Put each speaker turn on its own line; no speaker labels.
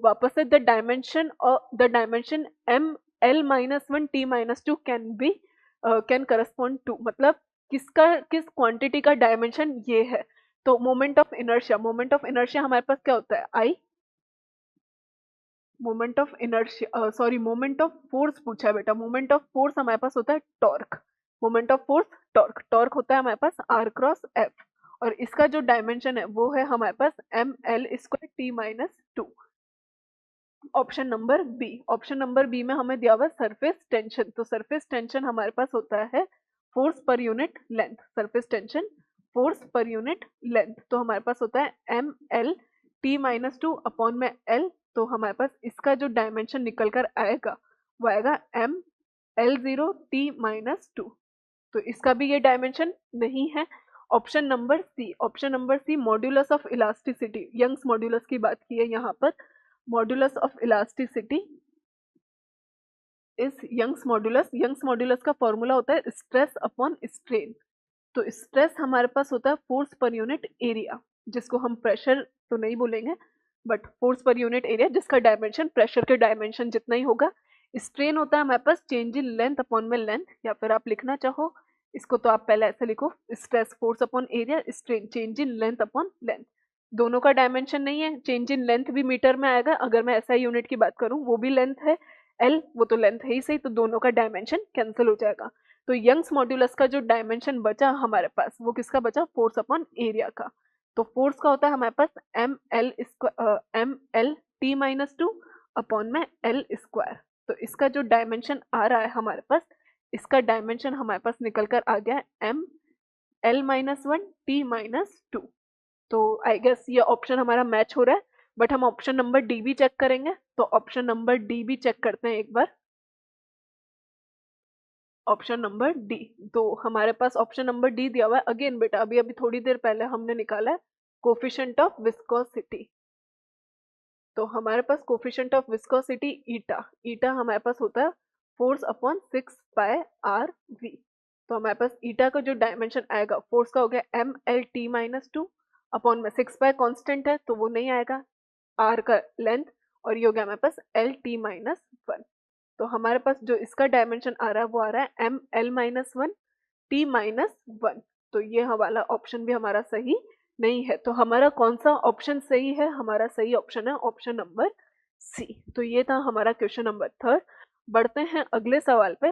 वापस से the dimension M L minus one T minus two can correspond to, मतलब किस क्वांटिटी का डायमेंशन ये है। तो मोमेंट ऑफ इनर्शिया हमारे पास क्या होता है, I. Moment of inertia, sorry moment of force पूछा है बेटा। मोमेंट ऑफ फोर्स हमारे पास होता है torque. Moment of force torque होता है हमारे पास आर क्रॉस एफ, और इसका जो डायमेंशन है वो है हमारे पास M L square T minus two. Option number B में हमें दिया हुआ है सरफेस टेंशन। तो सरफेस टेंशन हमारे पास होता है force per unit length. Surface tension force per unit length, तो हमारे पास होता है M L T minus two upon में एल। तो हमारे पास इसका जो डायमेंशन निकल कर आएगा वो आएगा M L zero T minus two. तो इसका भी ये डायमेंशन नहीं है। Option number C modulus of elasticity, Young's modulus की बात की है यहाँ पर। Modulus of elasticity is Young's modulus का फॉर्मूला होता है स्ट्रेस अपॉन स्ट्रेन। तो स्ट्रेस हमारे पास होता है फोर्स पर यूनिट एरिया, जिसको हम प्रेशर तो नहीं बोलेंगे but force per unit area, जिसका डायमेंशन प्रेशर के डायमेंशन जितना ही होगा। स्ट्रेन होता है हमारे पास चेंज इन लेंथ अपॉन में लेंथ, या फिर आप लिखना चाहो इसको तो आप पहले ऐसे लिखो, stress force upon area, strain change in length upon length. दोनों का डायमेंशन नहीं है, चेंज इन लेंथ भी मीटर में आएगा, अगर मैं ऐसा यूनिट की बात करूं वो भी लेंथ है, एल वो तो लेंथ है ही सही, तो दोनों का डायमेंशन कैंसिल हो जाएगा। तो यंग्स मॉड्यूलस का जो डायमेंशन बचा हमारे पास वो किसका बचा, फोर्स अपॉन एरिया का। तो फोर्स का होता है हमारे पास M L T minus two upon में एल स्क्वायर। तो इसका जो डायमेंशन आ रहा है हमारे पास, इसका डायमेंशन हमारे पास निकल कर आ गया M L minus one T minus two. तो आई गेस ये ऑप्शन हमारा मैच हो रहा है, बट हम ऑप्शन नंबर डी भी चेक करेंगे। तो ऑप्शन नंबर डी भी चेक करते हैं एक बार। ऑप्शन नंबर डी, तो हमारे पास ऑप्शन नंबर डी दिया हुआ है। अगेन बेटा अभी अभी थोड़ी देर पहले हमने निकाला है कोफिशिएंट ऑफ विस्कोसिटी। तो हमारे पास कोफिशिएंट ऑफ विस्कोसिटी ईटा हमारे पास होता है force upon six by R V. तो हमारे पास ईटा का जो डायमेंशन आएगा फोर्स का हो गया M L T minus two upon में सिक्स बाय कॉन्स्टेंट है तो वो नहीं आएगा, आर का लेंथ, और ये हो गया हमारे पास एल टी माइनस वन। तो हमारे पास जो इसका डायमेंशन आ रहा है वो आ रहा है M L minus one T minus one. तो ये वाला ऑप्शन भी हमारा सही नहीं है। तो हमारा कौन सा ऑप्शन सही है, हमारा सही ऑप्शन है ऑप्शन नंबर सी। तो ये था हमारा क्वेश्चन नंबर थर्ड। बढ़ते हैं अगले सवाल पे।